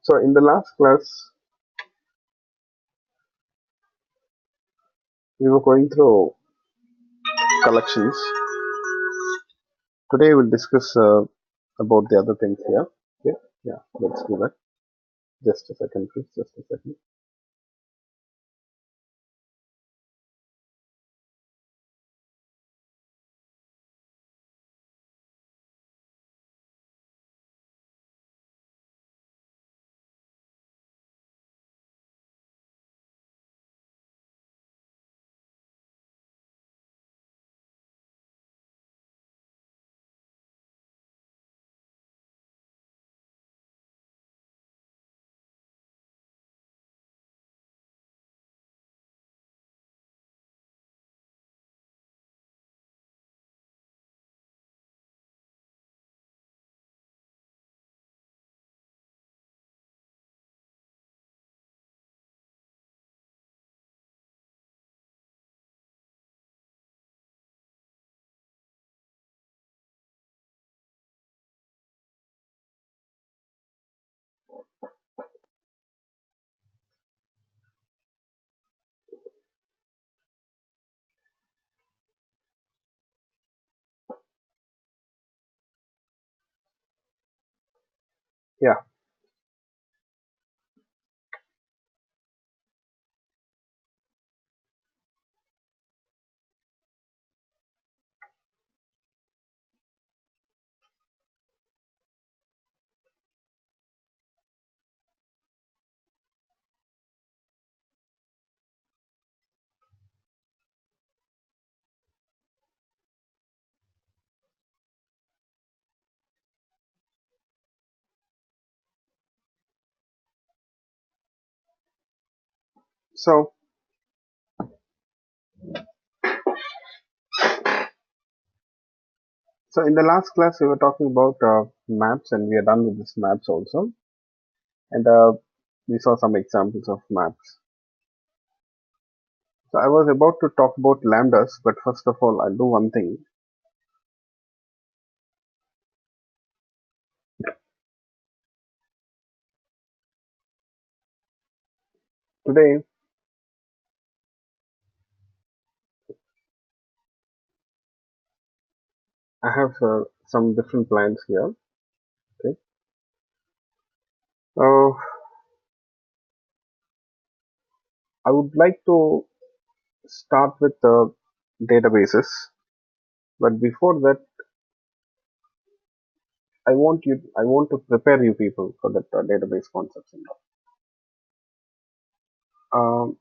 So in the last class, we were going through collections. Today we'll discuss about the other things here. Okay, yeah, let's do that. Just a second, please. Just a second. Yeah. So in the last class we were talking about maps, and we are done with this maps also, and we saw some examples of maps. So I was about to talk about lambdas, but first of all, I'll do one thing. Today I have some different plans here. Okay. Uh, I would like to start with the databases, but before that, I want to prepare you people for that database concepts and all.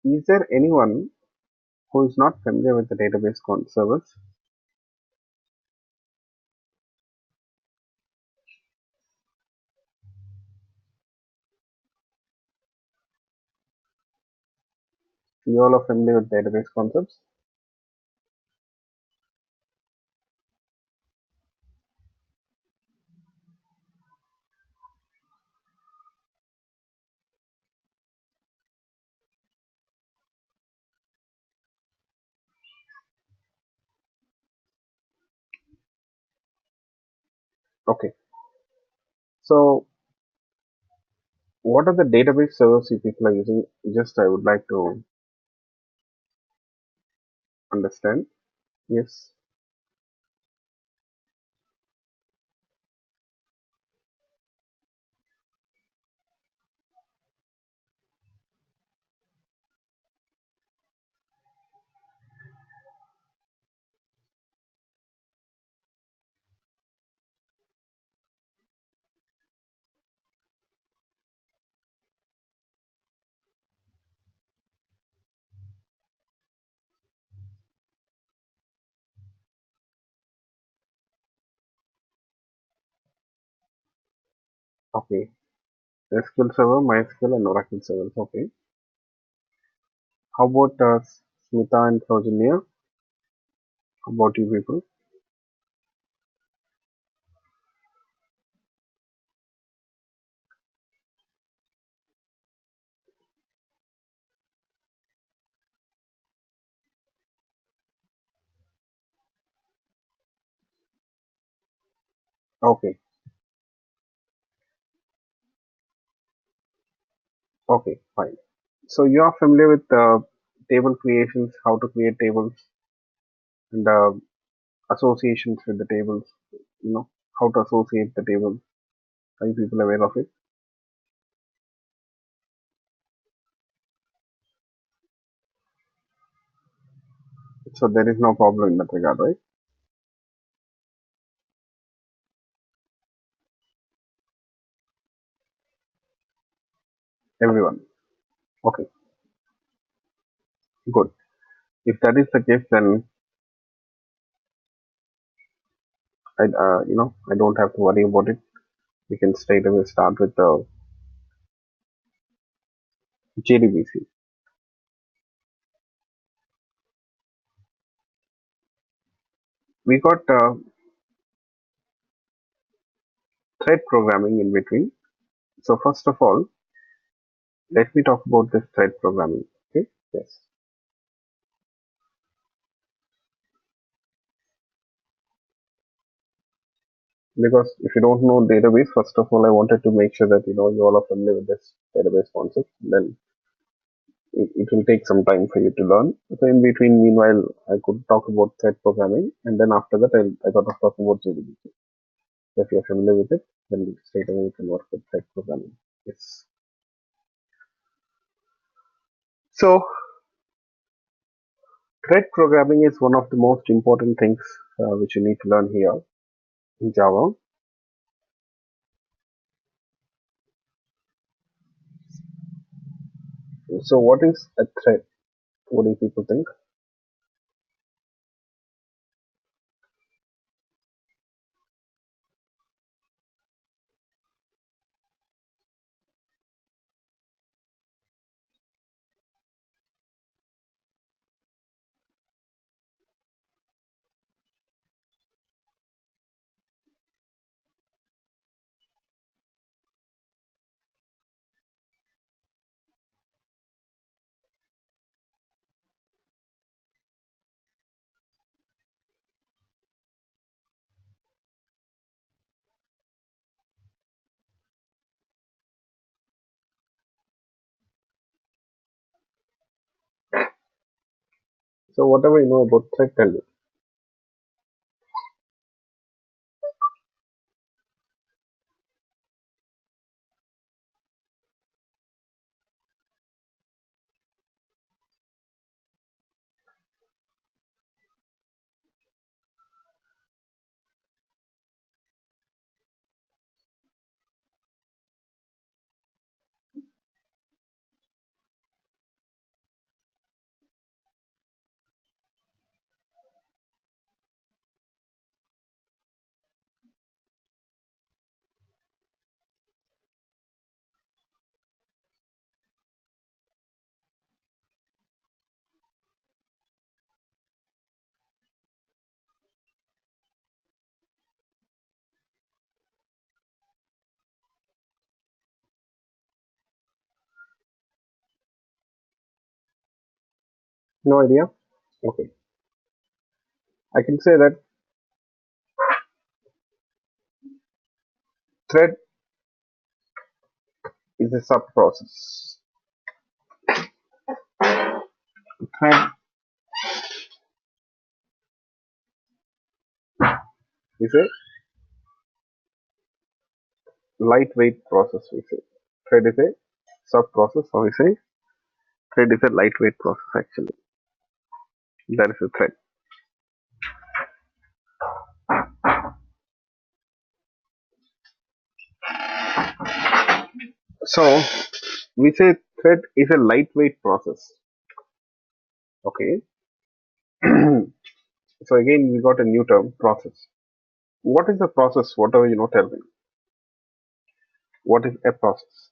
Is there anyone who is not familiar with the database servers? You all are familiar with database concepts? Okay. So, what are the database servers you people are using? Just I would like to understand. Yes. Okay. SQL Server, MySQL, and Oracle servers. Okay. How about Smita and Frozenia? How about you people? Okay. Okay, fine. So you are familiar with table creations, how to create tables, and associations with the tables. You know how to associate the tables. Are you people aware of it? So there is no problem in that regard, right? Everyone. Okay, good. If that is the case, then I don't have to worry about it. We can straight away start with the JDBC. We got thread programming in between. So first of all, let me talk about this thread programming. Okay. Yes. Because if you don't know database, first of all, I wanted to make sure that you all are familiar with this database concept. Then it will take some time for you to learn. So in between, meanwhile, I could talk about thread programming, and then after that, I thought of talking about JDBC. So if you're familiar with it, then straight away you can work with thread programming. Yes. So thread programming is one of the most important things which you need to learn here in Java. So what is a thread? What do people think? So whatever you know about thread, tell me. No idea? Okay. I can say that thread is a sub process. Thread is a lightweight process, we say. Thread is a sub process, or we say thread is a lightweight process actually. That is a thread. So we say thread is a lightweight process. Okay. So again we got a new term, process. What is the process? Whatever you know, tell me. What is a process?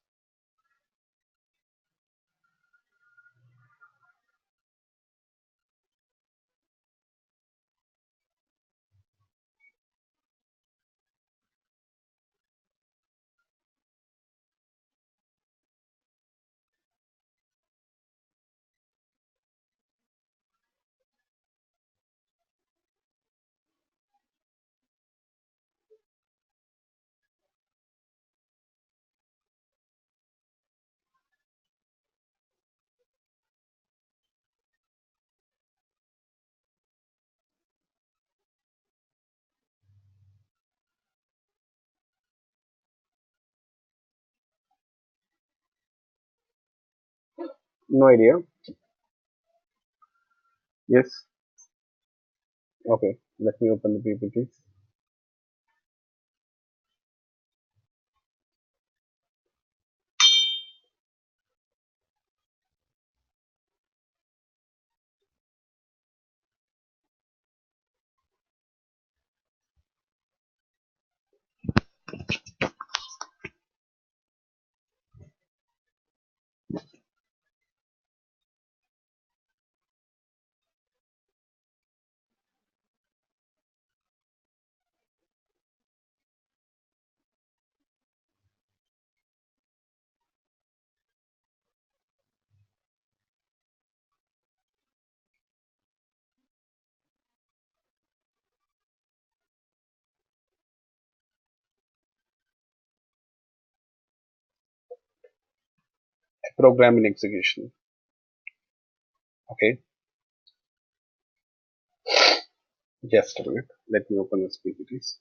No idea. Yes. Okay. Let me open the PPT. Program in execution. Okay. Just a minute. Let me open this PPTs.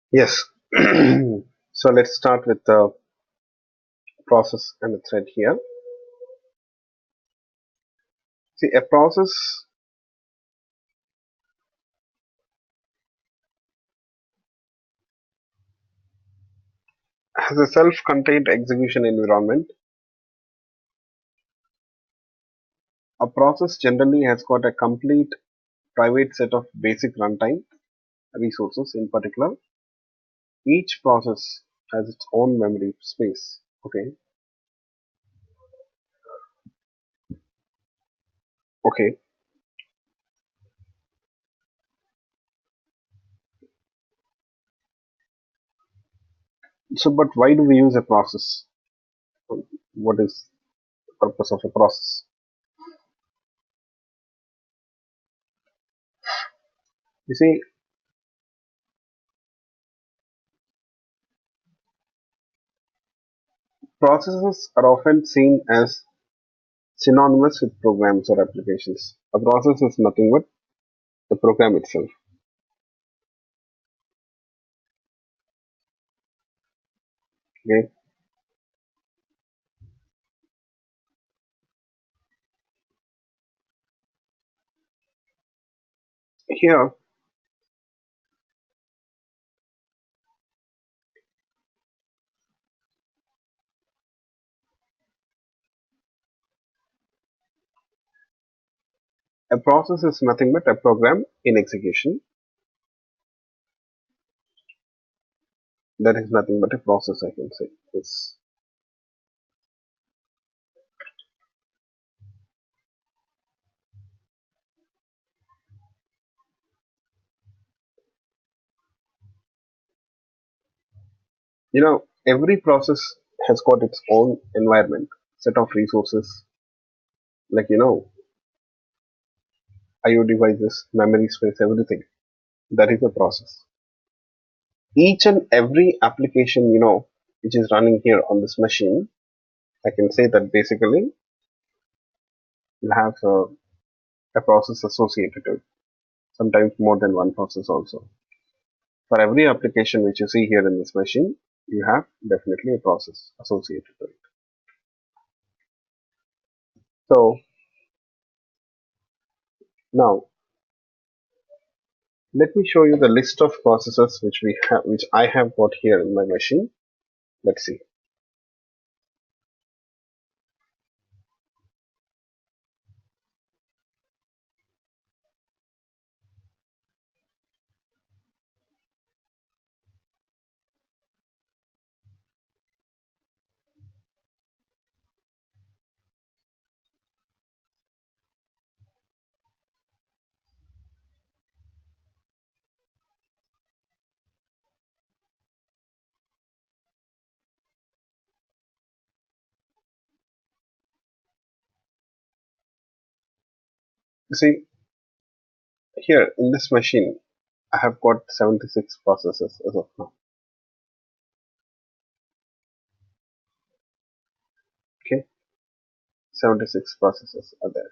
Yes. So let's start with the process and the thread here. See, a process has a self-contained execution environment. A process generally has got a complete private set of basic runtime resources. In particular, each process has its own memory space. Okay. Okay. So, but why do we use a process? What is the purpose of a process? You see, processes are often seen as synonymous with programs or applications. A process is nothing but the program itself. Okay. Here, a process is nothing but a program in execution. That is nothing but a process, I can say. It's, every process has got its own environment, set of resources, like, IO devices, memory space, everything. That is a process. Each and every application, which is running here on this machine, I can say that basically we'll have a process associated to it, sometimes more than one process also. For every application which you see here in this machine, you have definitely a process associated to it. So now let me show you the list of processes which I have got here in my machine. Let's see. You see, here in this machine, I have got 76 processes as of now. Okay, 76 processes are there.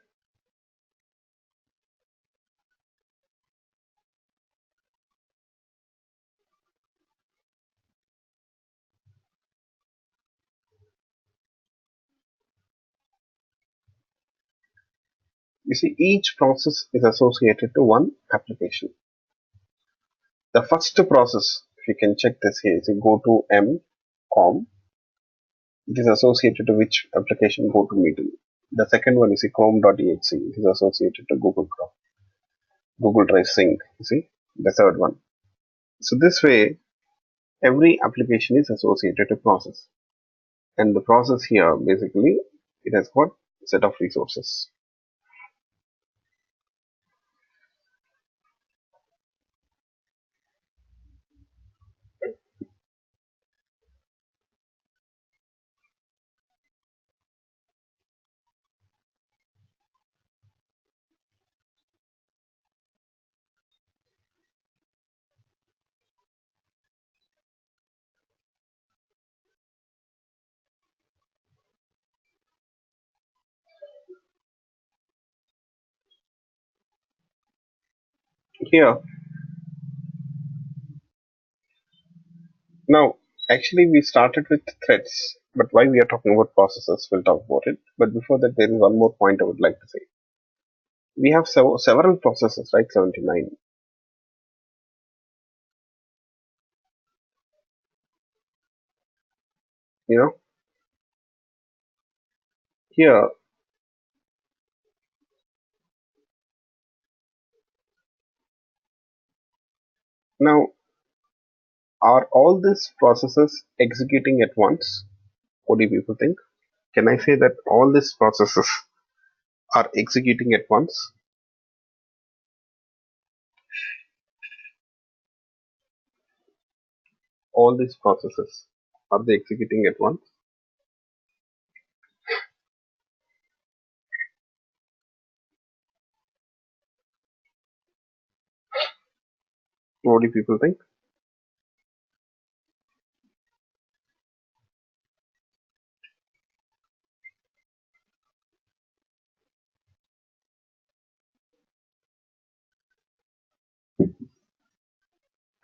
You see, each process is associated to one application. The first process, if you can check this here, is go to m.com. It is associated to which application go to meeting. The second one is chrome.exe. It is associated to Google Chrome, Google Drive Sync. You see, the third one. So this way, every application is associated to process, and the process here basically it has got a set of resources. Here now, actually we started with threads, but why we are talking about processes, we'll talk about it. But before that, there is one more point I would like to say. We have several processes, right? 79. You know, here now, are all these processes executing at once? What do people think? Can I say that all these processes are executing at once? All these processes, are they executing at once? What do people think?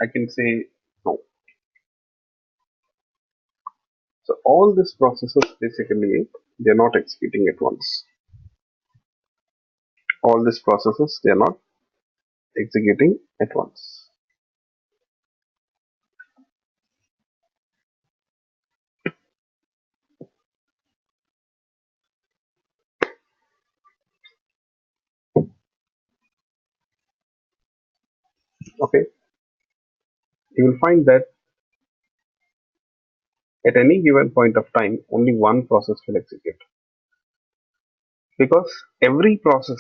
I can say no. So all these processes basically they're not executing at once. All these processes they are not executing at once. Okay, you will find that at any given point of time only one process will execute, because every process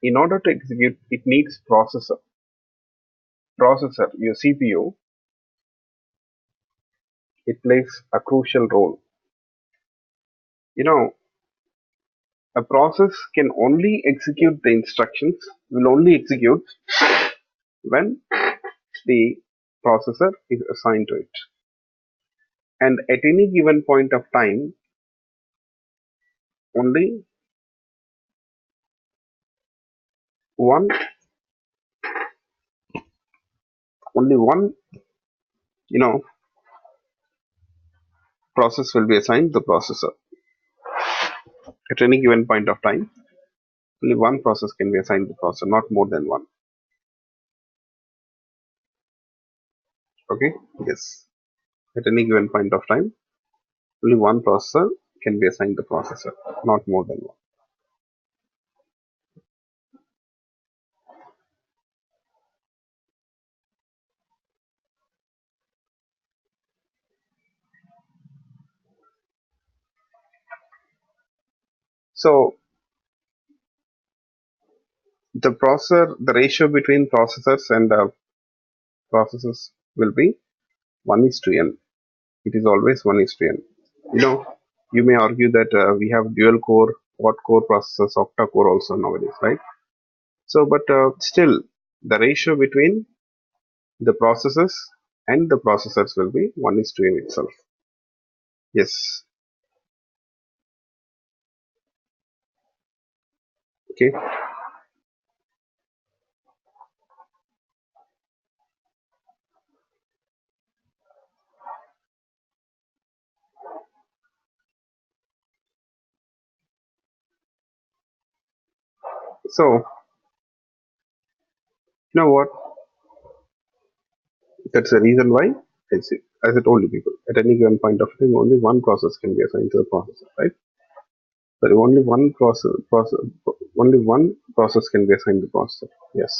in order to execute it needs processor, your CPU. It plays a crucial role. You know, a process can only execute the instructions, will only execute when the processor is assigned to it. and at any given point of time, only one only one you know process will be assigned the processor. At any given point of time, only one process can be assigned the processor, not more than one. Okay? Yes. At any given point of time, only one processor can be assigned the processor, not more than one. So the ratio between processors and processors will be 1 is to n. It is always 1 is to n. You know, you may argue that we have dual core, quad core processors, octa core also nowadays, right? So, but still, the ratio between the processors and the processors will be 1 is to n itself. Yes. Okay. So, you know what? That's the reason why, as I told you people, at any given point of time, only one process can be assigned to the processor, right? So only one process can be assigned to the processor. Yes.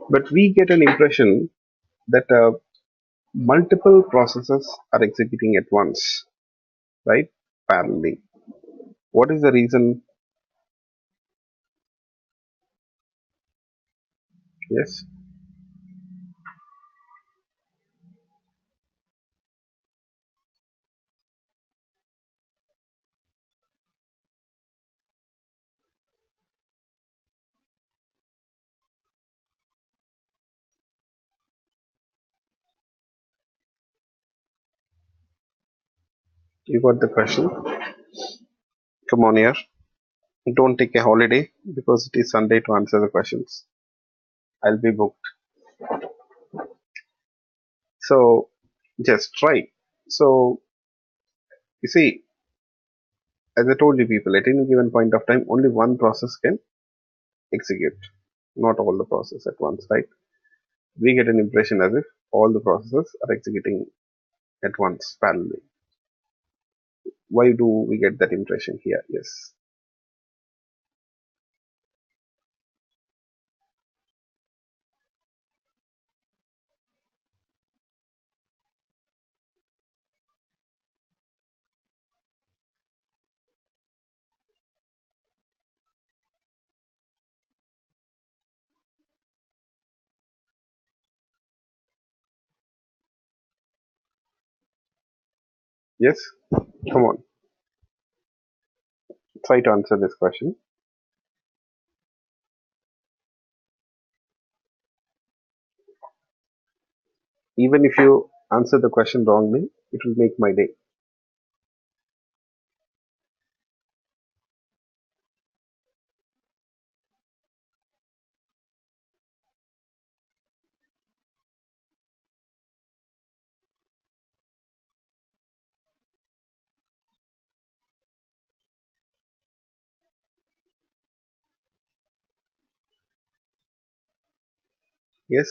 But we get an impression that multiple processes are executing at once, right? Parallelly. What is the reason? Yes. You got the question. Come on here. Don't take a holiday because it is Sunday to answer the questions. I'll be booked. So just try. So you see, as I told you people, at any given point of time, only one process can execute, not all the process at once, right? We get an impression as if all the processes are executing at once parallelly. Why do we get that impression here? Yes. Yes. Come on. Try to answer this question. Even if you answer the question wrongly, it will make my day. Yes.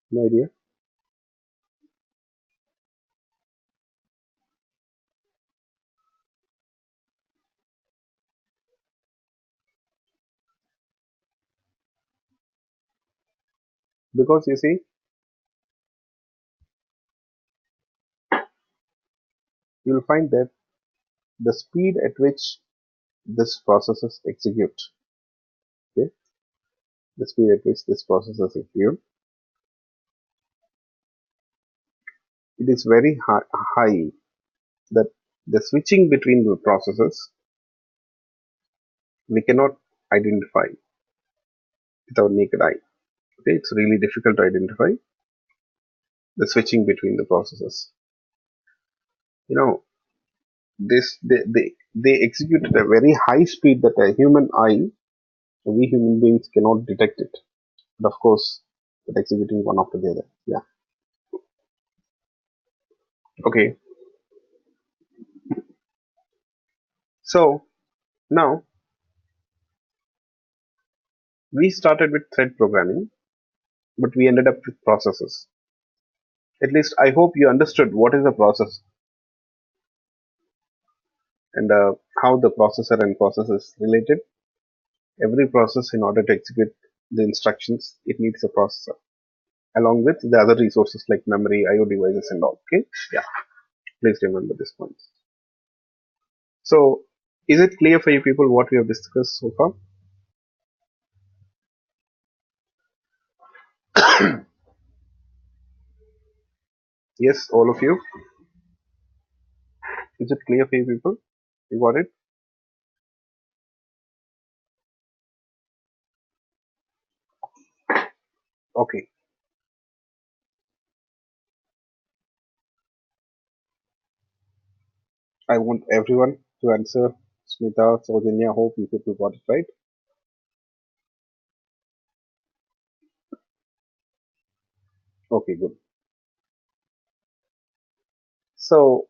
No idea. Because you see, you'll find that the speed at which this processes execute, okay, the speed at which this processes execute, it is very high that the switching between the processes we cannot identify with our naked eye. Okay, it's really difficult to identify the switching between the processes. You know, they execute at a very high speed that a human eye, we human beings cannot detect it. But of course, it's executing one after the other. Yeah. Okay. So now we started with thread programming, but we ended up with processes. At least I hope you understood what is a process and how the processor and process is related. Every process, in order to execute the instructions, it needs a processor along with the other resources like memory, IO devices, and all. Okay, yeah, please remember this point. So, is it clear for you people what we have discussed so far? Yes, all of you. Is it clear for you people? You got it? Okay. I want everyone to answer. Smita, Saujanya, hope you people got it right. Okay, good. So,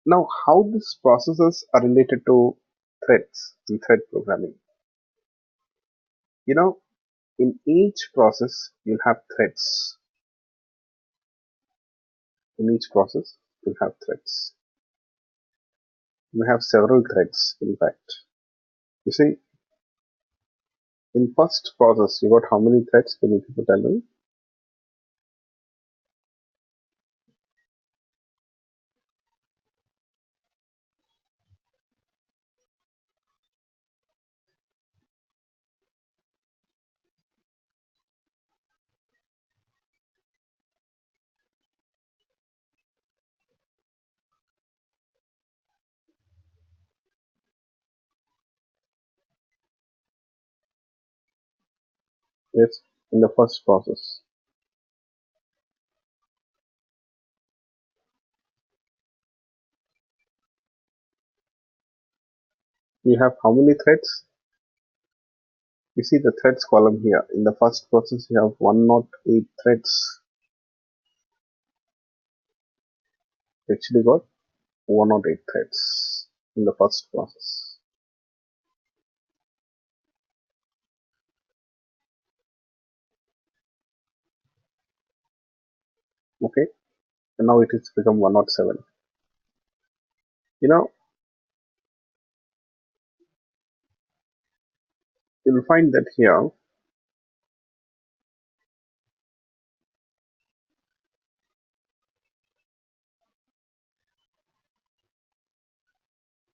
now how these processes are related to threads in thread programming. You know, in each process, you'll have threads. In each process, you'll have threads. You have several threads, in fact. You see, in first process, you got how many threads? Can you people tell me? Yes, in the first process. You have how many threads? You see the threads column here. In the first process, you have 108 threads. Actually got 108 threads in the first process. Okay, and now it has become 107. You know, you'll find that here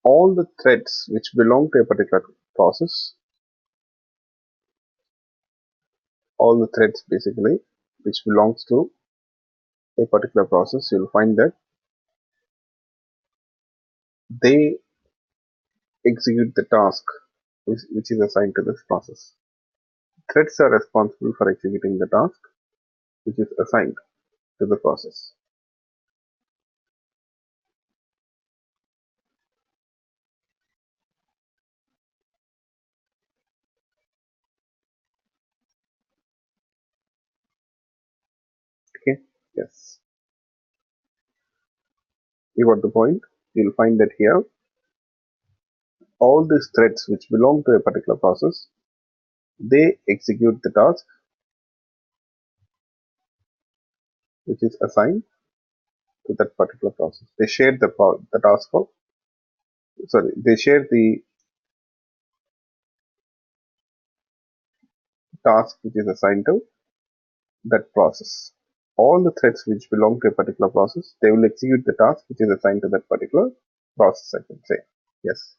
all the threads which belong to a particular process, all the threads basically which belongs to a particular process, you'll find that they execute the task which is assigned to this process. Threads are responsible for executing the task which is assigned to the process. Okay, yes, you got the point. You'll find that here all these threads which belong to a particular process, they execute the task which is assigned to that particular process. They share the task of, sorry, they share the task which is assigned to that process. all the threads which belong to a particular process, they will execute the task which is assigned to that particular process, I can say. Yes.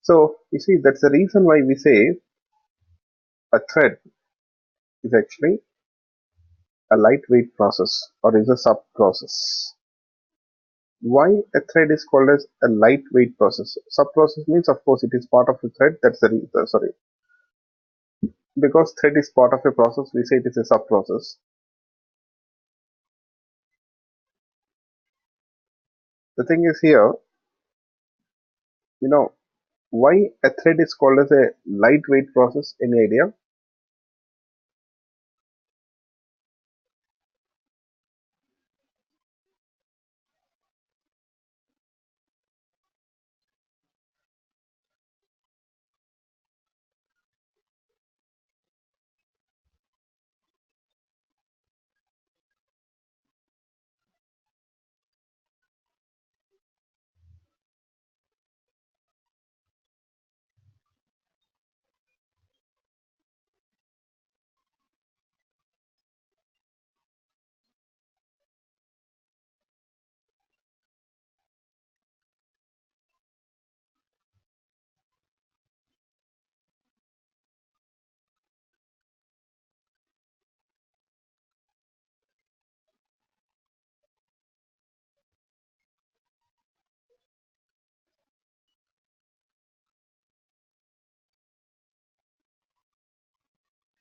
So you see, that's the reason why we say a thread is actually a lightweight process or is a sub process. Why a thread is called as a lightweight process? Sub process means, of course, it is part of the thread. That's the reason. Sorry, because thread is part of a process, we say it is a sub process. The thing is here, you know, why a thread is called as a lightweight process? Any idea?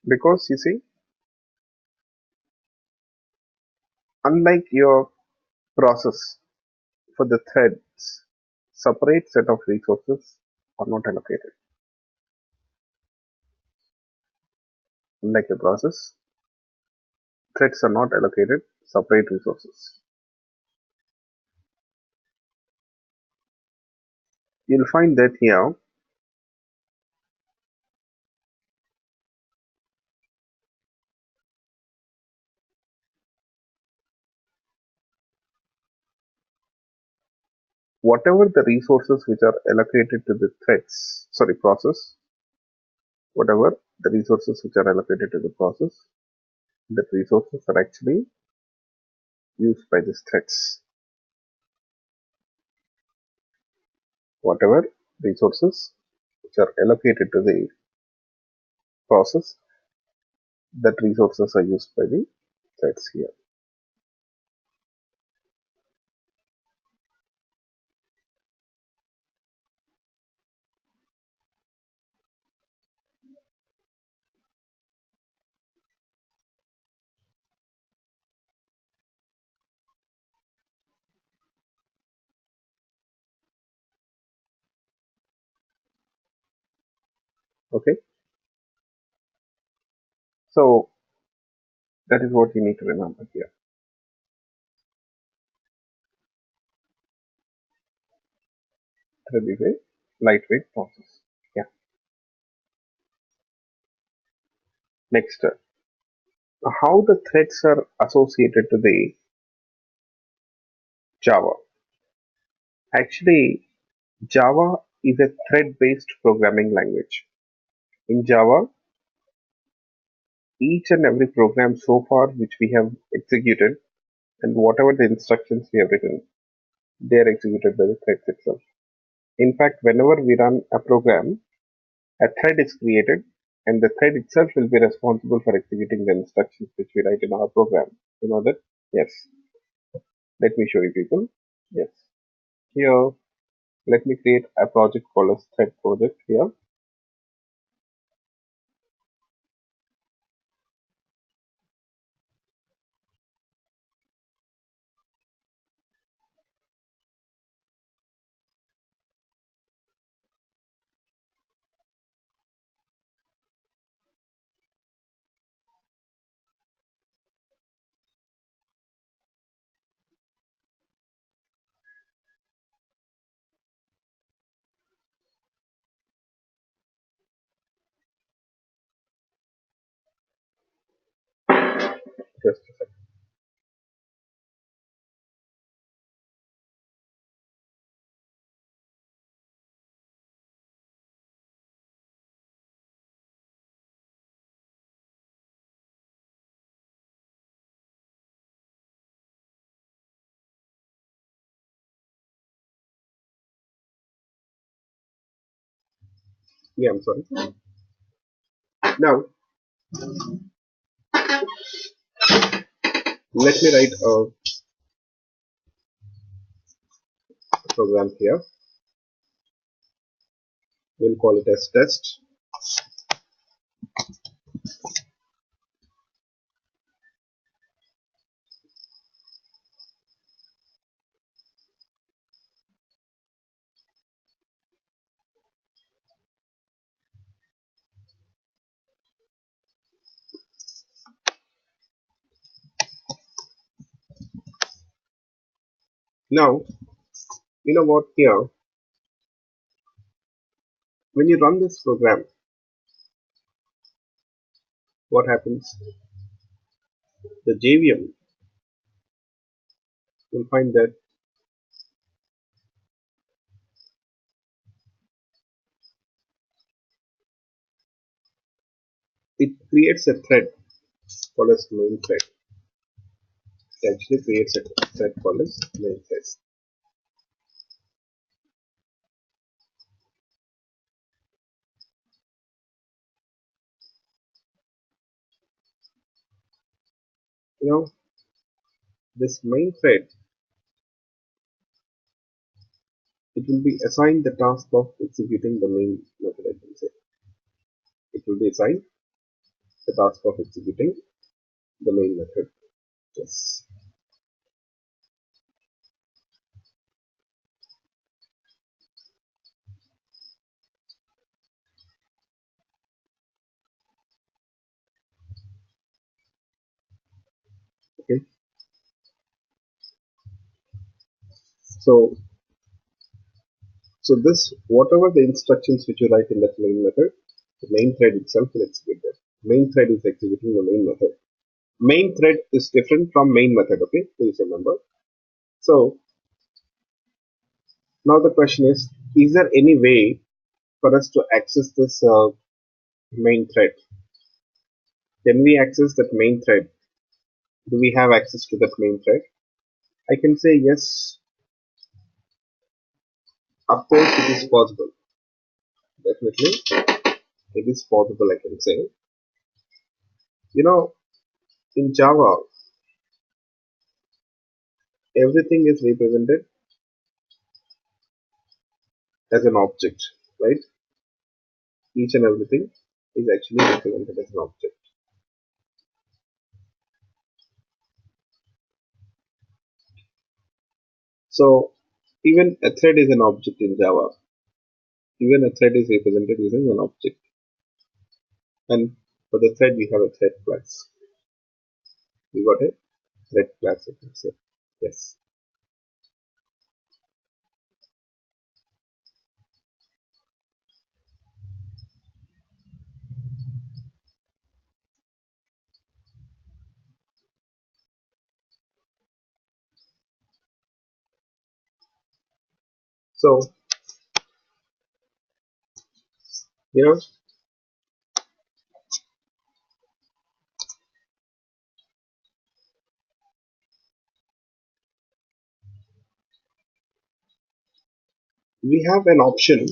Because you see, unlike your process, for the threads, separate set of resources are not allocated. Unlike a process, threads are not allocated separate resources. You'll find that here, whatever the resources which are allocated to the threads, sorry, process, whatever the resources which are allocated to the process, the resources are actually used by these threads. Whatever resources which are allocated to the process, that resources are used by the threads here. Okay, so that is what you need to remember here. Thread is a lightweight process. Yeah. Next, how the threads are associated to the Java. Actually, Java is a thread-based programming language. In Java, each and every program so far which we have executed and whatever the instructions we have written, they are executed by the threads itself. In fact, whenever we run a program, a thread is created and the thread itself will be responsible for executing the instructions which we write in our program. You know that? Yes. Let me show you people. Yes. Here, let me create a project called as thread project here. Just a second. Yeah, I'm sorry. Now let me write a program here. We'll call it as test. Now, you know what here, when you run this program, what happens? The JVM will find that it creates a thread called as main thread. It actually creates a thread called as main thread. You know, this main thread, it will be assigned the task of executing the main method, I can say. It will be assigned the task of executing the main method. Yes. Okay. So, so this, whatever the instructions which you write in that main method, the main thread itself will execute that. Main thread is executing the main method. Main thread is different from main method. Okay, please remember. So now the question is there any way for us to access this main thread? Can we access that main thread? Do we have access to that main thread? I can say yes. Of course, it is possible. Definitely, it is possible. I can say. You know, in Java, everything is represented as an object, right? Each and everything is actually represented as an object. So, even a thread is an object in Java. Even a thread is represented using an object. And for the thread, we have a thread class. We got a thread class, I can say. Yes. So, you know, we have an option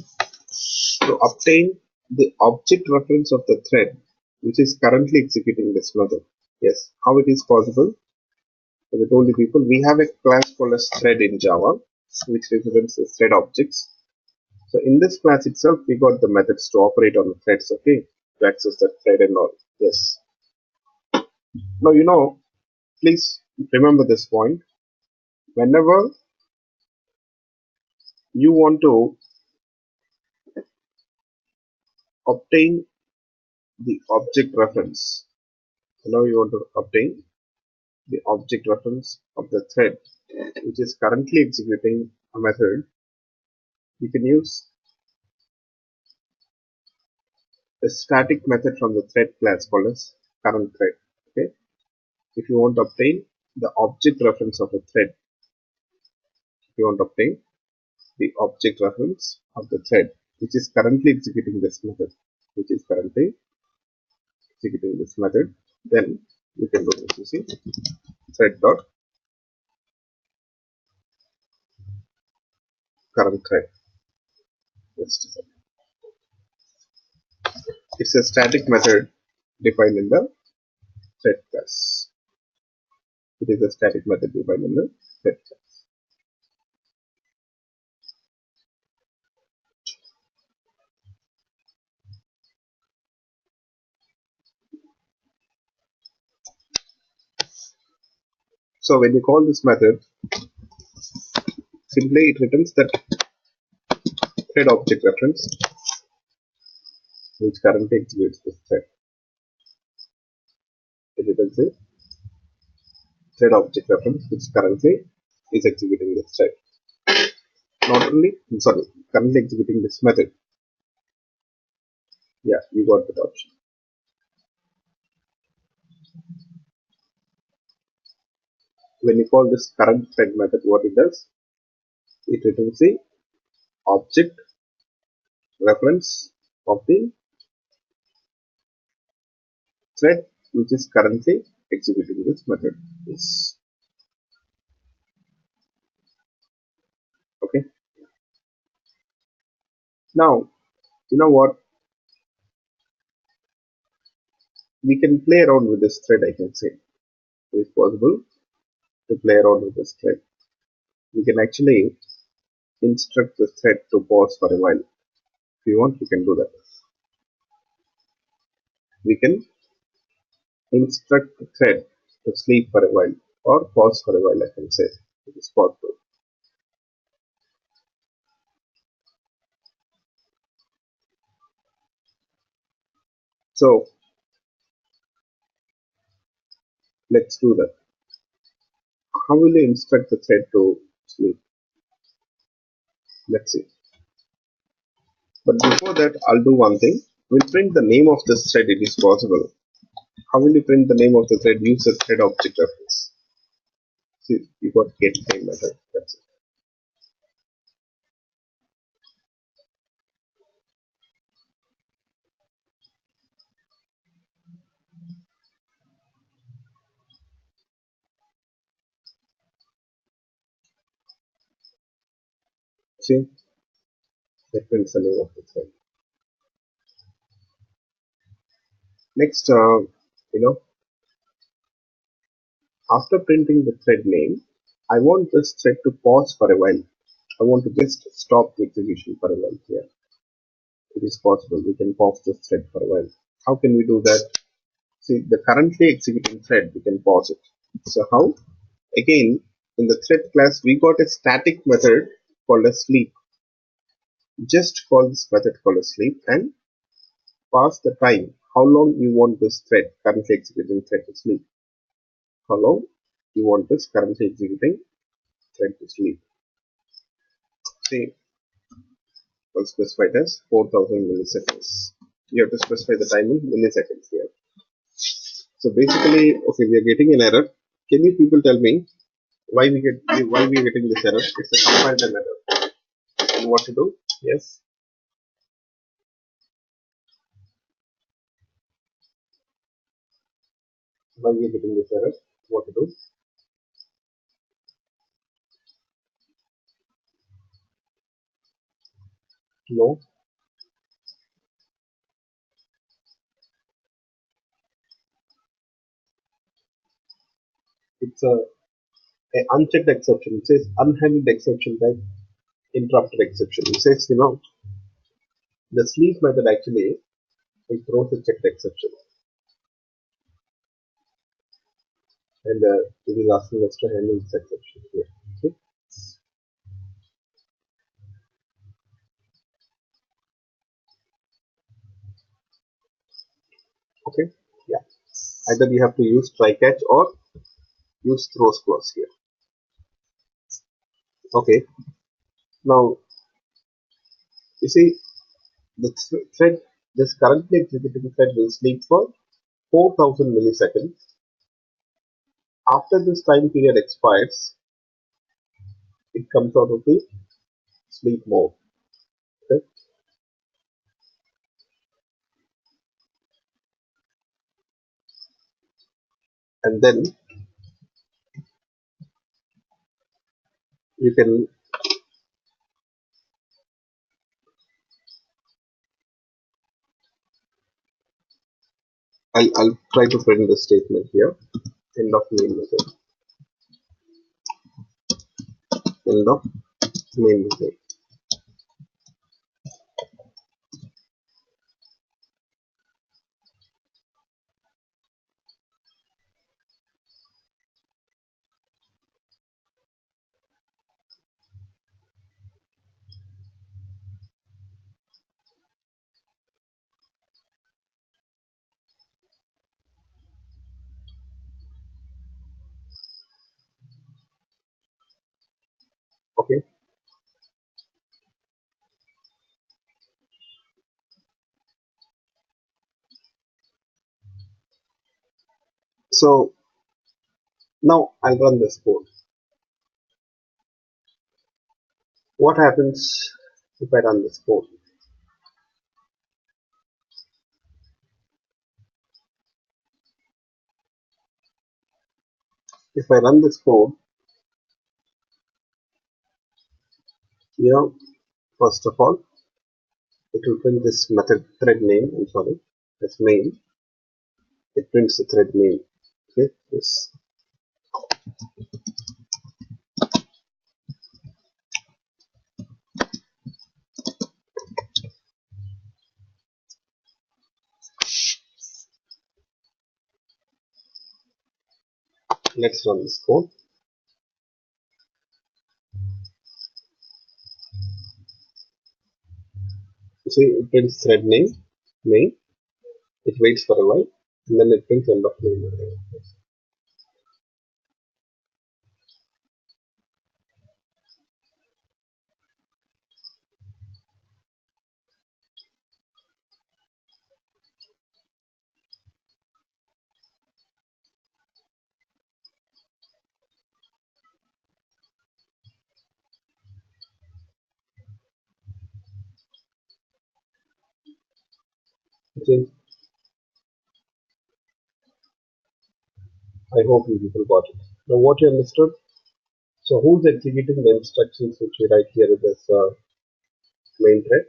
to obtain the object reference of the thread which is currently executing this method. Yes. How it is possible? As I told you people, we have a class called as thread in Java which represents the thread objects. So in this class itself, we got the methods to operate on the threads, okay, to access the thread and all. Yes. Now, please remember this point. Whenever you want to obtain the object reference, now you want to obtain the object reference of the thread which is currently executing a method, you can use a static method from the thread class called as current thread. Okay, if you want to obtain the object reference of a thread, if you want to obtain the object reference of the thread which is currently executing this method, which is currently executing this method, then you can do this. You see, thread dot current thread. Just a second. It's a static method defined in the thread class. It is a static method defined in the thread class. So when you call this method, simply it returns that thread object reference which currently executes this thread. It returns a thread object reference which currently is executing this thread. Not only, sorry, currently executing this method. Yeah, you got that option. When you call this current thread method, what it does, it returns the object reference of the thread which is currently executing this method. Yes. Okay. Now, you know what? We can play around with this thread, I can say. It is possible to play around with this thread. We can actually instruct the thread to pause for a while. If you want, you can do that. We can instruct the thread to sleep for a while or pause for a while, I can say. It is possible. So let's do that. How will you instruct the thread to sleep? Let's see. But before that, I'll do one thing. We'll print the name of this thread. It is possible. How will you print the name of the thread? Use the thread object reference. See, you got get name method. That's it. See, that prints the name of the thread. Next, you know, after printing the thread name, I want this thread to pause for a while. I want to just stop the execution for a while here. It is possible. We can pause this thread for a while. How can we do that? See, the currently executing thread, we can pause it. So how? Again, in the thread class, we got a static method called a sleep. Just call this method called a sleep and pass the time. How long you want this thread, currently executing thread to sleep. How long you want this currently executing thread to sleep. See, we'll specify it as 4000 milliseconds. You have to specify the time in milliseconds here. So basically, okay, we are getting an error. Can you people tell me why we are getting this error? It's a compiler error. And what to do? Yes. Why we are getting this error? What to do? No. It's a unchecked exception. It says unhandled exception type interrupted exception. It says, the sleep method actually it throws a checked exception. And it is asking us to handle this exception here. Okay. Okay. Yeah. Either we have to use try catch or use throws clause here. Okay. Now you see the thread, this currently executing thread will sleep for 4000 milliseconds. After this time period expires, it comes out of the sleep mode. Okay. And then you can I'll try to print the statement here. End of main method. End of main method. Okay. So now I'll run this code. What happens if I run this code? If I run this code, first of all, it will print this method thread name. I'm sorry, that's main. It prints the thread name. Okay, yes. Let's run this code. You see, it prints thread name, main. It waits for a while, and then it prints end of main. Okay, I hope you people got it. Now, what you understood? So, who's executing the instructions which we write here in this main thread?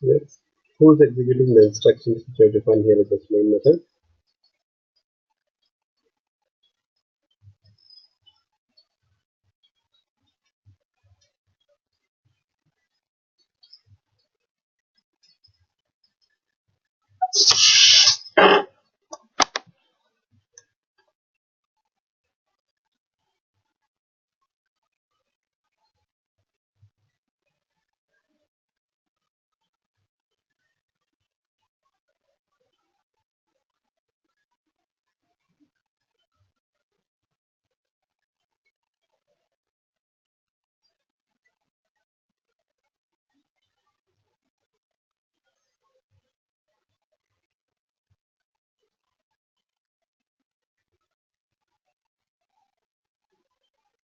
Yes. Who's executing the instructions which are defined here in this main method?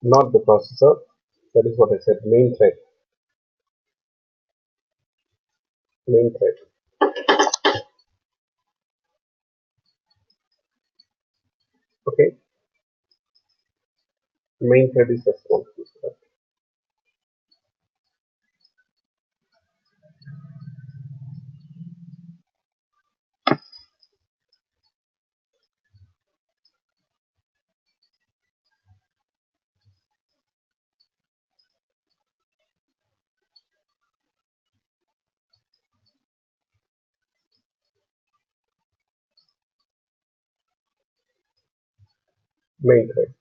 Not the processor. That is what I said. Main thread. Main thread. Okay. Main thread is responsible for that. Main thread.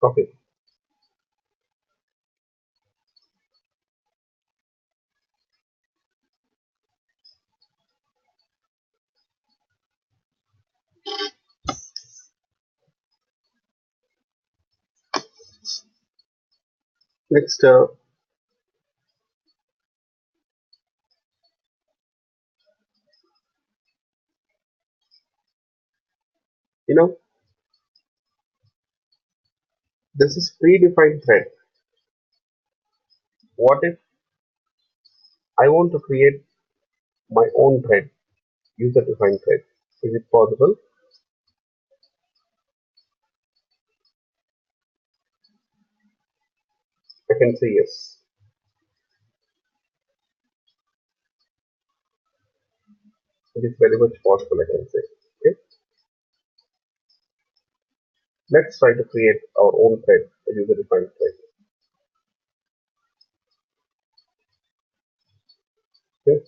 Okay. Next, you know, this is predefined thread. What if I want to create my own thread, user-defined thread? Is it possible? I can say yes. It is very much possible, I can say. Okay. Let's try to create our own thread, a user-defined thread. Okay.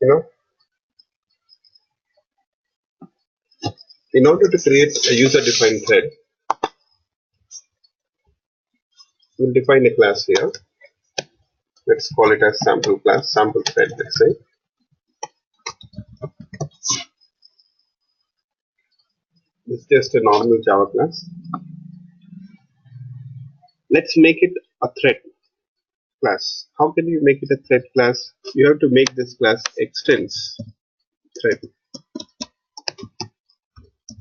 You know, in order to create a user-defined thread, we'll define a class here. Let's call it as sample class, sample thread, let's say. It's just a normal Java class. Let's make it a thread class. How can you make it a thread class? You have to make this class extends thread.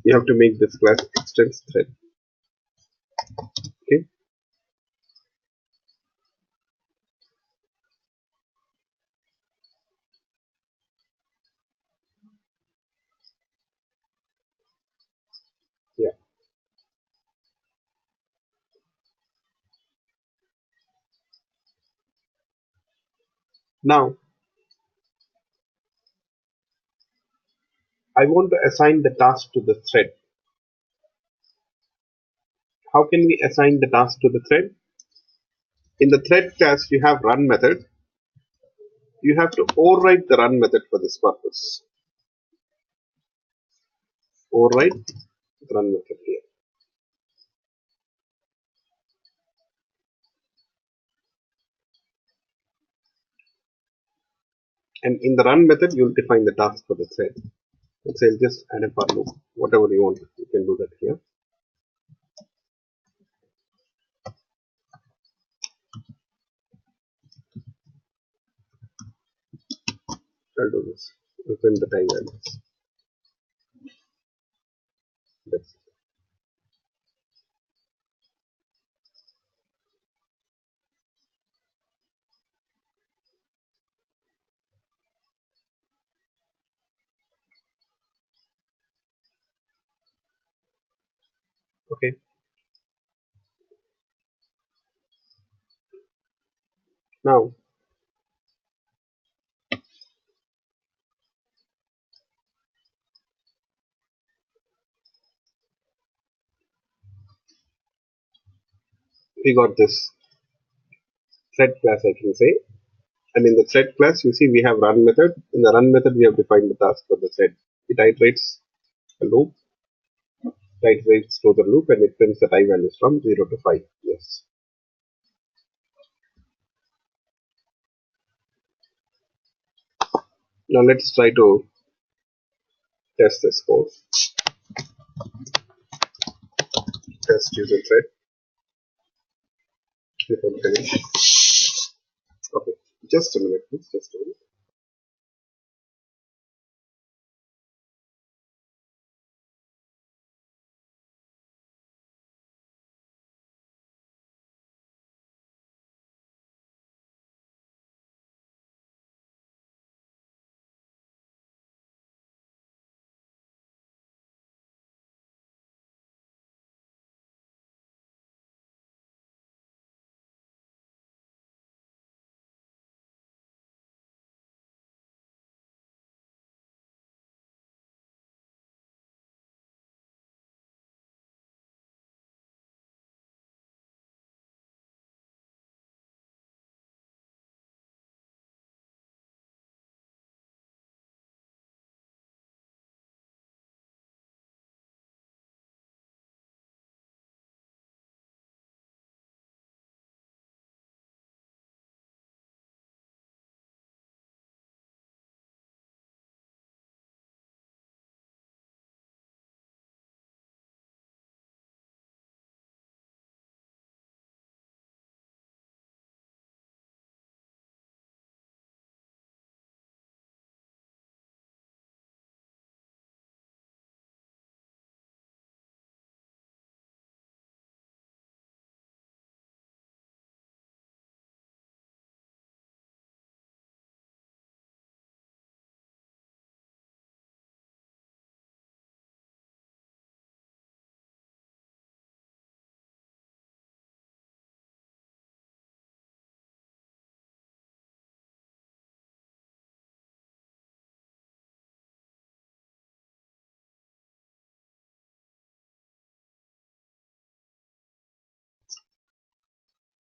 You have to make this class extends thread. Okay. Yeah. Now I want to assign the task to the thread. How can we assign the task to the thread? In the thread class, you have run method. You have to override the run method for this purpose. Override the run method here. And in the run method, you'll define the task for the thread. Let's say just add a for loop. Whatever you want, you can do that here. I'll do this. Within the time values. That's it. Okay. Now we got this thread class, I can say. And in the thread class, you see we have run method. In the run method, we have defined the task for the thread. It iterates a loop, it iterates through the loop, and it prints the time values from 0 to 5. Yes. Now let's try to test this code. Test user thread. Click on finish. Okay. Just a minute, please. Just a minute.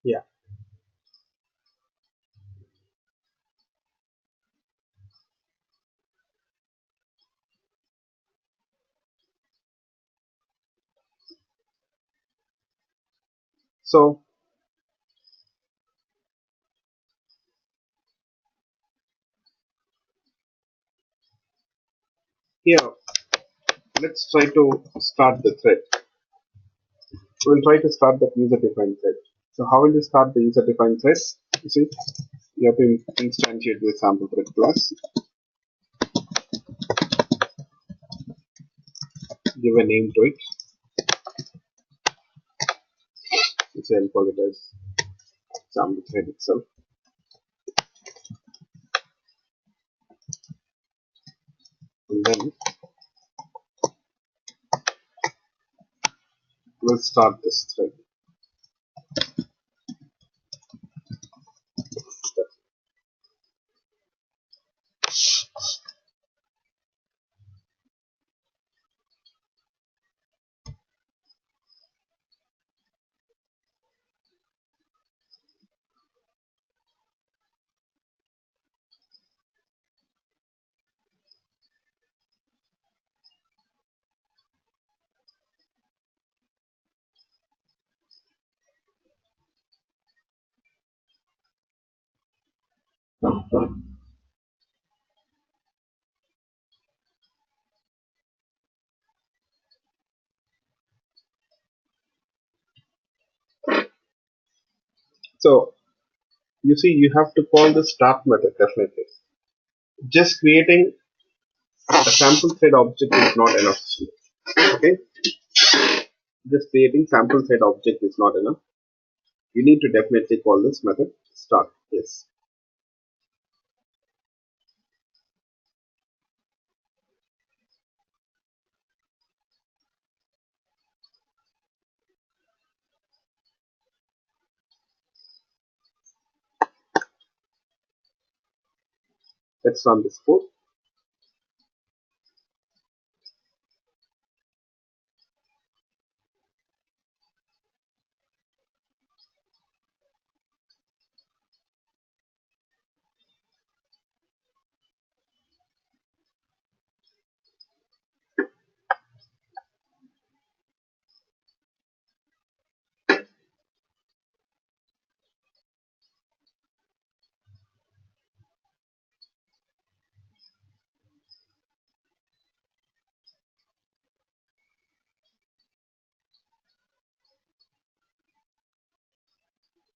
Yeah. So here, let's try to start the thread. We'll try to start that user-defined thread. So how will you start the user-defined thread? You see, you have to instantiate the sample thread class, give a name to it, which I'll call it as sample thread itself, and then we'll start this thread. So you see, you have to call the start method definitely. Just creating a sample thread object is not enough. Okay, just creating sample thread object is not enough. You need to definitely call this method start. Yes, let's run this code.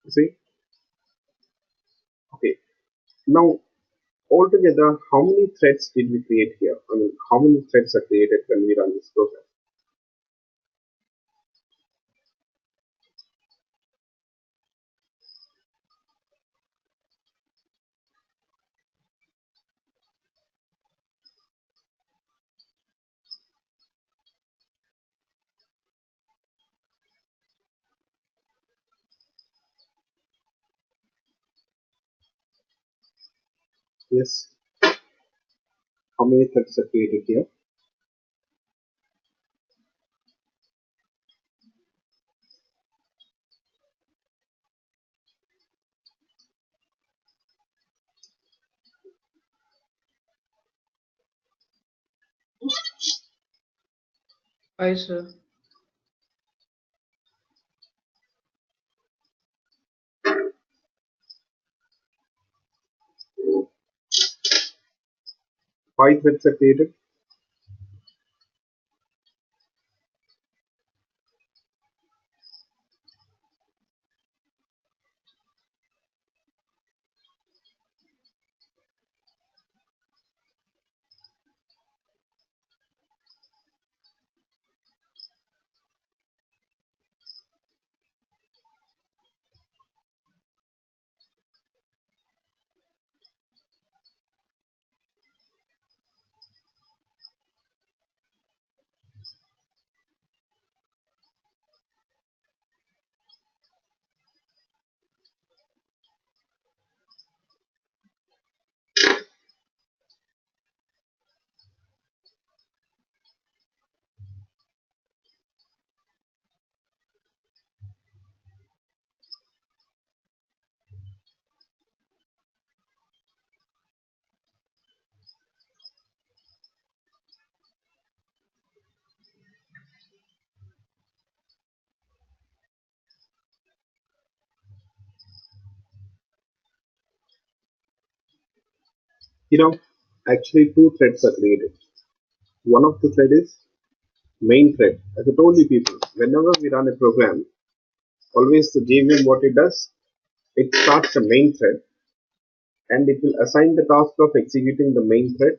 You see, okay. Now altogether, how many threads did we create here? I mean, how many threads are created when we run this program? Yes, how many threads are created here? I sir. 5 threads are created. You know, actually two threads are created. One of the thread is main thread. As I told you people, whenever we run a program, always the JVM what it does, it starts a main thread and it will assign the task of executing the main thread,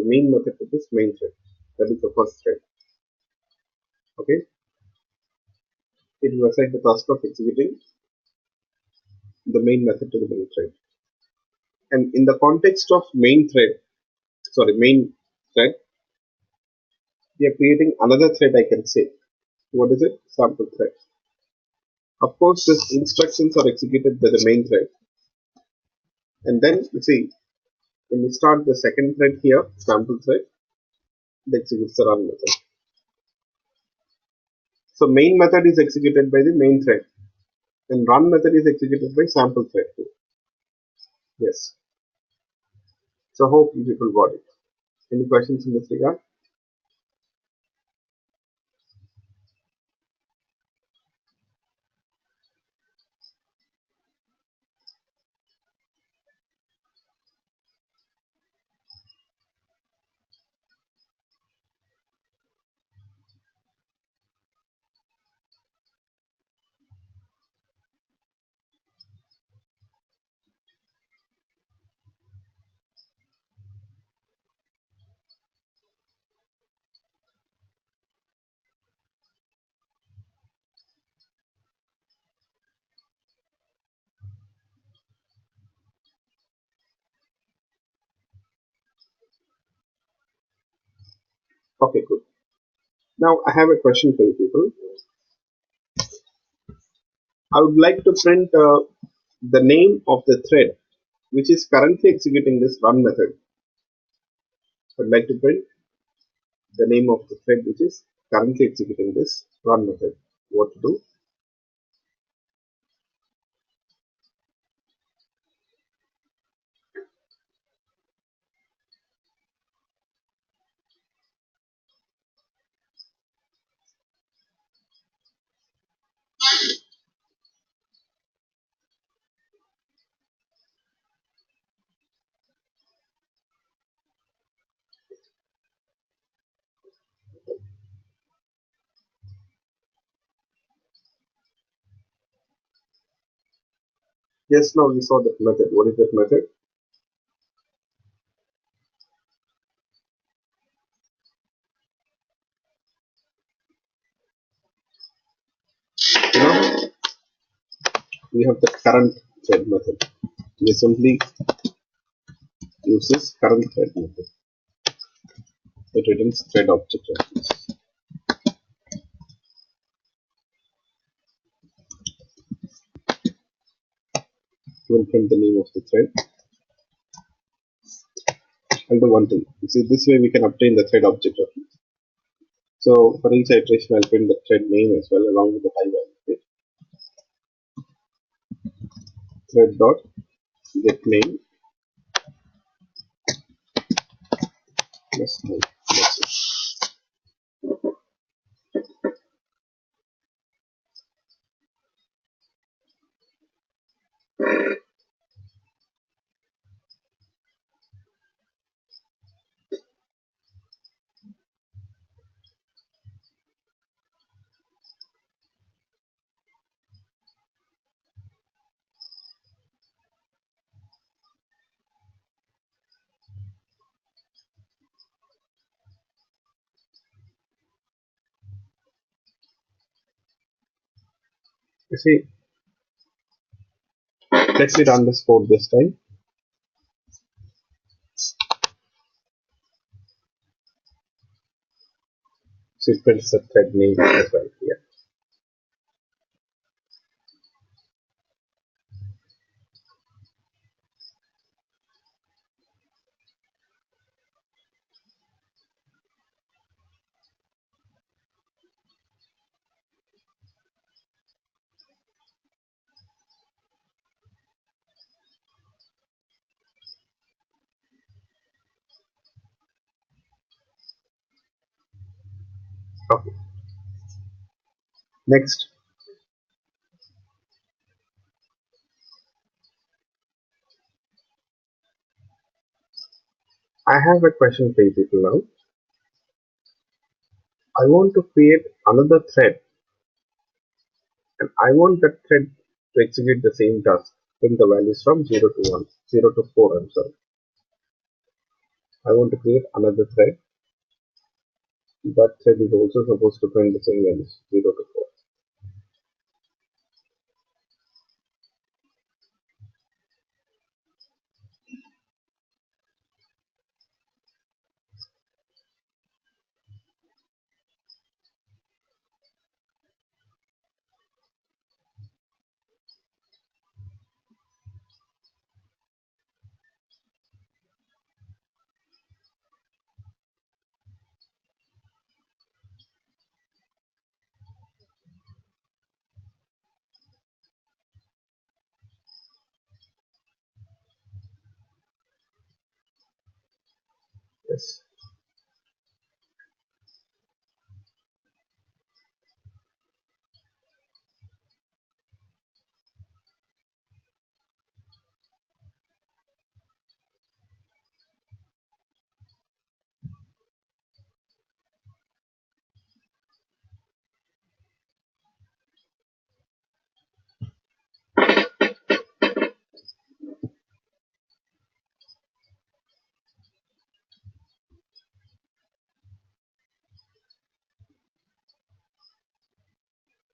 main method to this main thread. That is the first thread. Okay, it will assign the task of executing the main method to the main thread. And in the context of main thread, we are creating another thread. I can say, what is it? Sample thread. Of course, these instructions are executed by the main thread, and then you see when we start the second thread here, sample thread, it executes the run method. So main method is executed by the main thread, and run method is executed by sample thread. Yes. So hope you people got it. Any questions in this regard? Okay, good. Now I have a question for you people. I would like to print the name of the thread which is currently executing this run method. I'd like to print the name of the thread which is currently executing this run method. What to do? Yes, now we saw that method. What is that method? You know, we have the current thread method. We simply use this current thread method. It returns thread object reference. We will print the name of the thread. I'll do one thing. You see, this way we can obtain the thread object reference. So for each iteration, I'll print the thread name as well along with the high value. Thread dot get name plus name. That's it. You see, let me run this code this time. So it prints the thread name as well here. Okay. Next, I have a question for you people now. I want to create another thread and I want that thread to execute the same task in the values from 0 to 1, 0 to 4, I'm sorry. I want to create another thread. That thread is also supposed to print the same values, 0 to 4. Yes.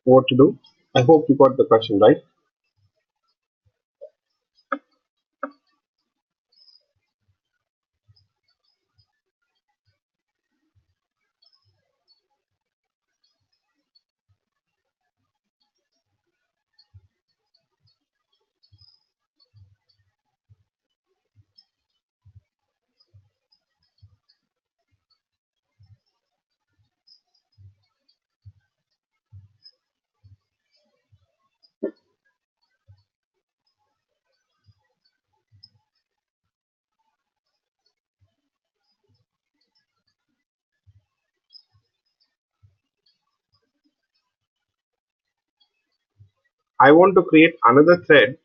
What to do? I hope you got the question right. I want to create another thread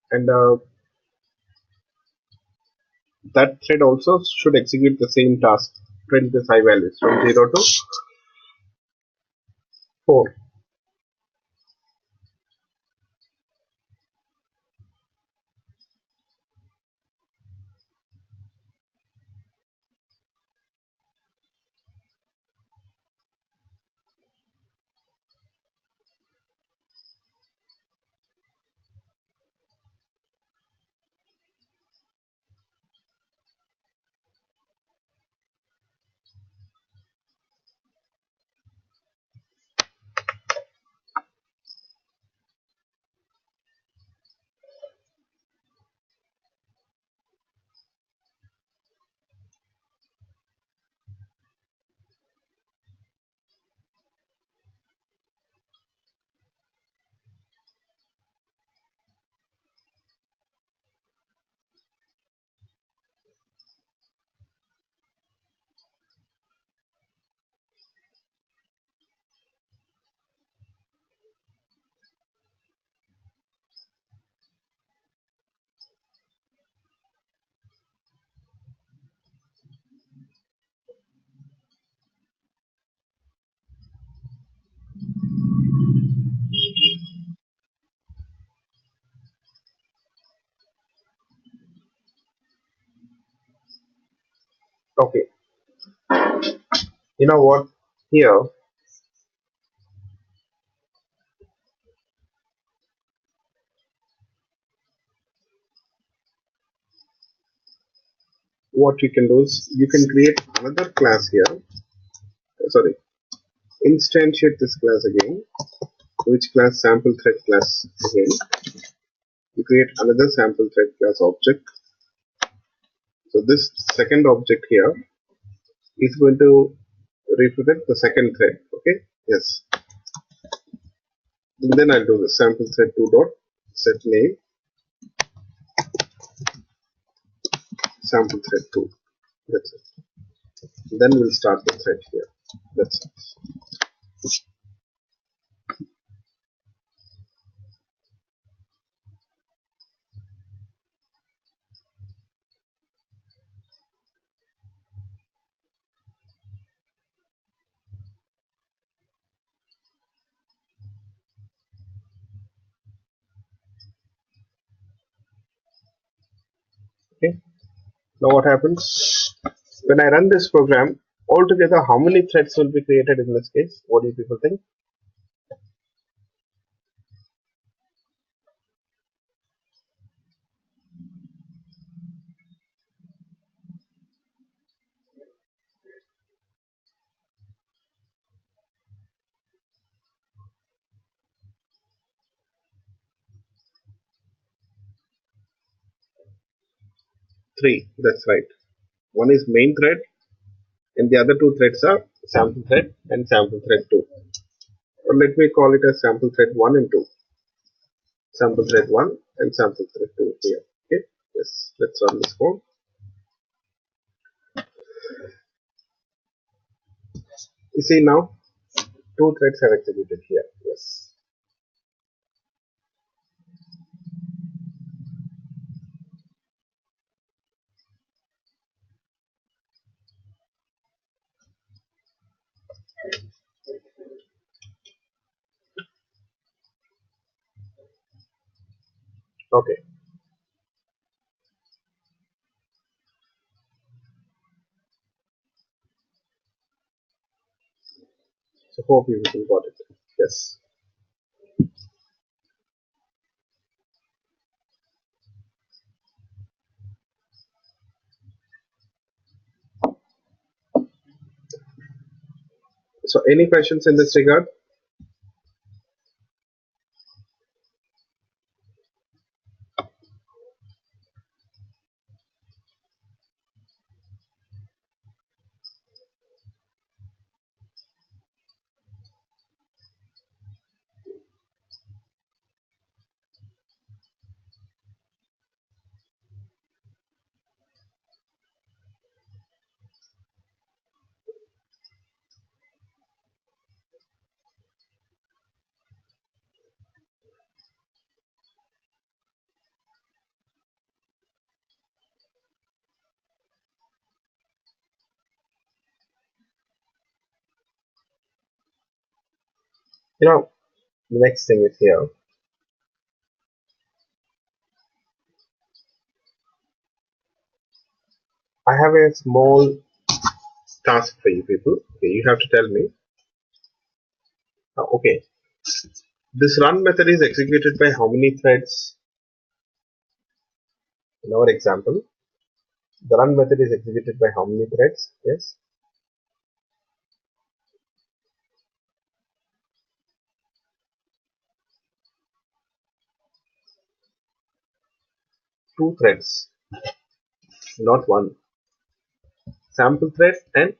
and that thread also should execute the same task, print the high values from 0 to 4. Okay, you know what? Here, what you can do is you can create another class here. Sorry, instantiate this class again. Which class? Sample thread class again. You create another sample thread class object. So this second object here is going to represent the second thread. Okay. Yes. And then I'll do the sample thread 2 dot set name sample thread 2. That's it. Then we'll start the thread here. That's it. Now what happens when I run this program? Altogether, how many threads will be created in this case? What do you people think? 3. That's right. One is main thread, and the other two threads are sample thread and sample thread 2. Or let me call it as sample thread 1 and 2. Sample thread 1 and sample thread 2 here. Okay. Yes. Let's run this code. You see now, two threads have executed here. Yes. Okay. So hope you people got it. Yes. So any questions in this regard? You know, the next thing is here. I have a small task for you people. Okay, you have to tell me. Okay, this run method is executed by how many threads in our example? The run method is executed by how many threads? Yes, two threads, not one. Sample thread and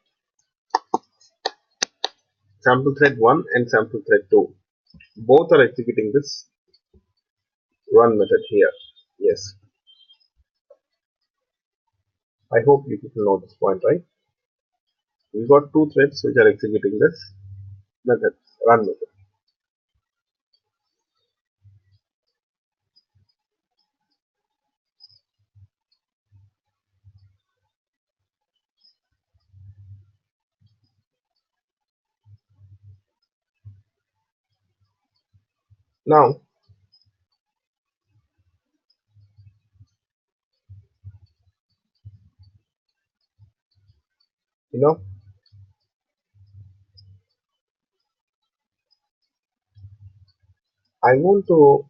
sample thread 1 and sample thread 2. Both are executing this run method here. Yes, I hope you people know this point, right? We've got two threads which are executing this method, run method. Now, you know, I want to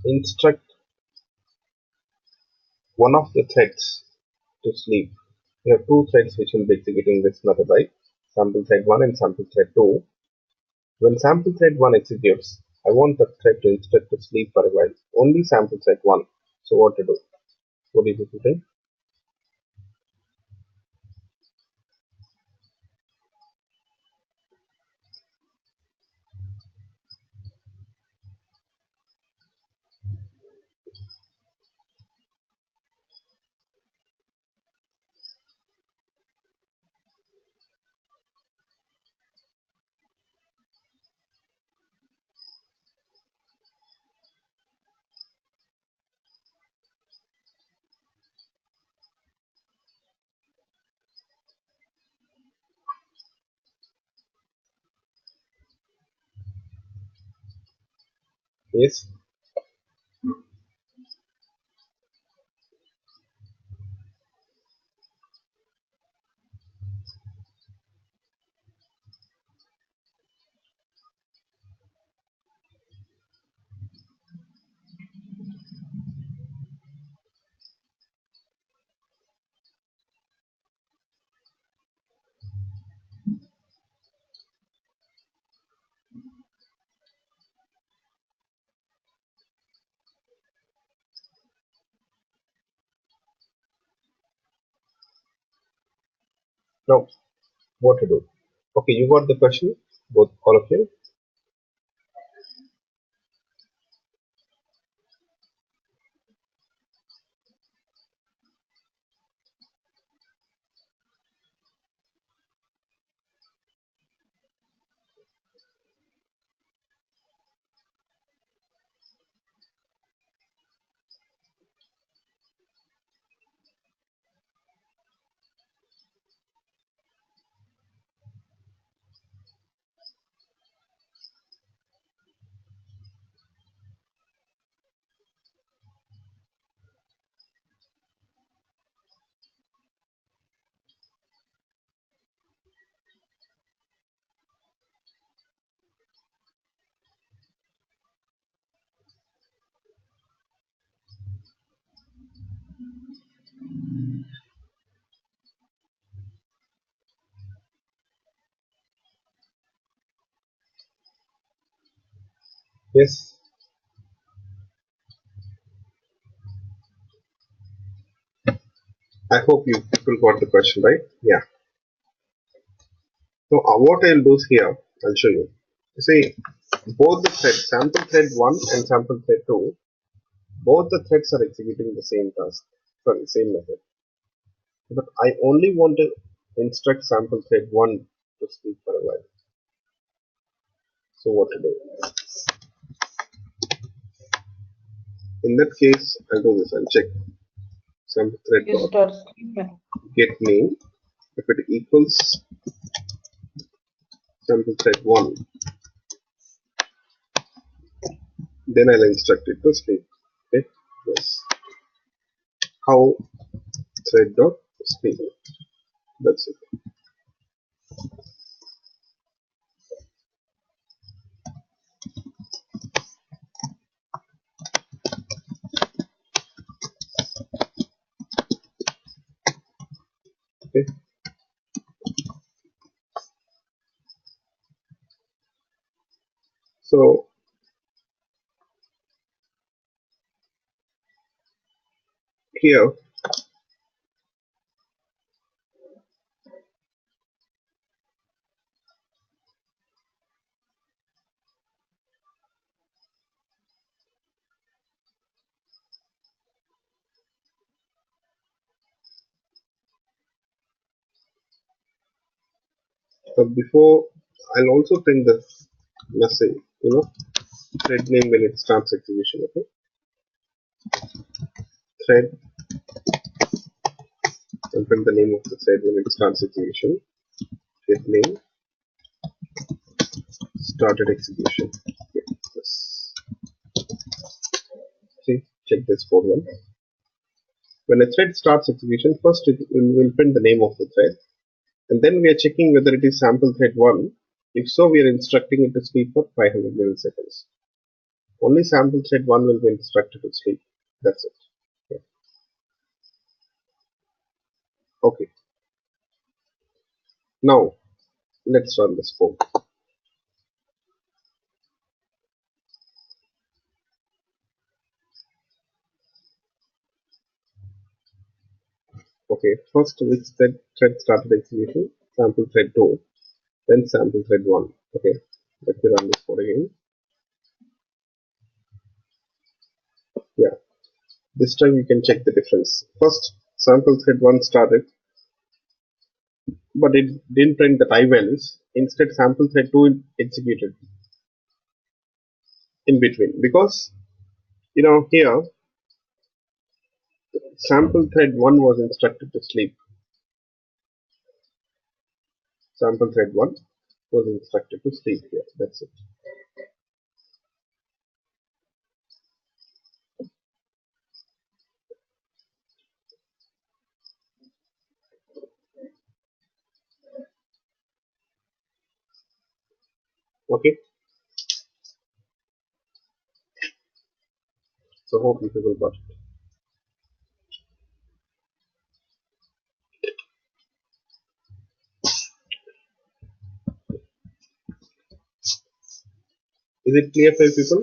instruct one of the threads to sleep. We have two threads which will be executing this method, right? Sample thread 1 and sample thread 2. When sample thread 1 executes, I want the thread to instruct to sleep for a while. Only sample thread 1. So what to do? What do you people think? Yes. Now, what to do? Okay, you got the question, both all of you. Yes, I hope you people got the question right. Yeah. So what I'll do here, I'll show you. You see, both the threads, sample thread 1 and sample thread 2, both the threads are executing the same task, sorry, same method. But I only want to instruct sample thread 1 to sleep for a while. So what to do? In that case, I'll do this. I'll check sample thread Use dot dot sleep method. get name. If it equals sample thread 1, then I'll instruct it to sleep. Okay. Yes. How thread dot sleep. That's it. Okay. So here, before I'll also print the message, thread name when it starts execution. Okay. Thread and print the name of the thread when it starts execution. Get name started execution. Okay. Yes. See, check this code one. When a thread starts execution, first it will print the name of the thread, and then we are checking whether it is sample thread 1. If so, we are instructing it to sleep for 500 milliseconds. Only sample thread 1 will be instructed to sleep. That's it. Okay. Okay. Now, let's run this code. Okay, first which thread started execution? Sample thread 2, then sample thread 1. Okay, let me run this code again. Yeah, this time you can check the difference. First, sample thread 1 started, but it didn't print the time values. Instead, sample thread 2 executed in between because here sample thread 1 was instructed to sleep. Sample thread 1 was instructed to sleep here. That's it. Okay, so hope you people got it. Is it clear for you people?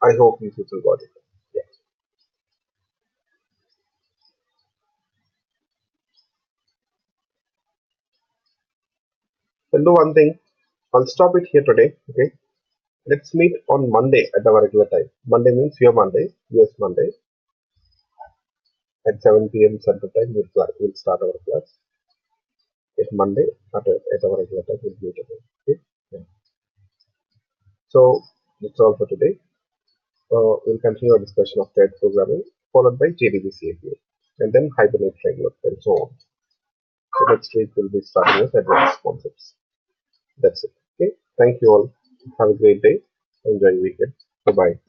I hope you people got it. Yeah. We'll do one thing. I'll stop it here today. Okay. Let's meet on Monday at our regular time. Monday means your Monday, US Monday, at 7 p.m. Central Time. We'll start our class. It's Monday at our regular time. We'll meet again. Okay. Yeah. So that's all for today. We'll continue our discussion of thread programming, followed by JDBC API, and then Hibernate framework, and so on. So next week we'll be starting with advanced concepts. That's it. Okay. Thank you all. Have a great day. Enjoy your weekend. Bye bye.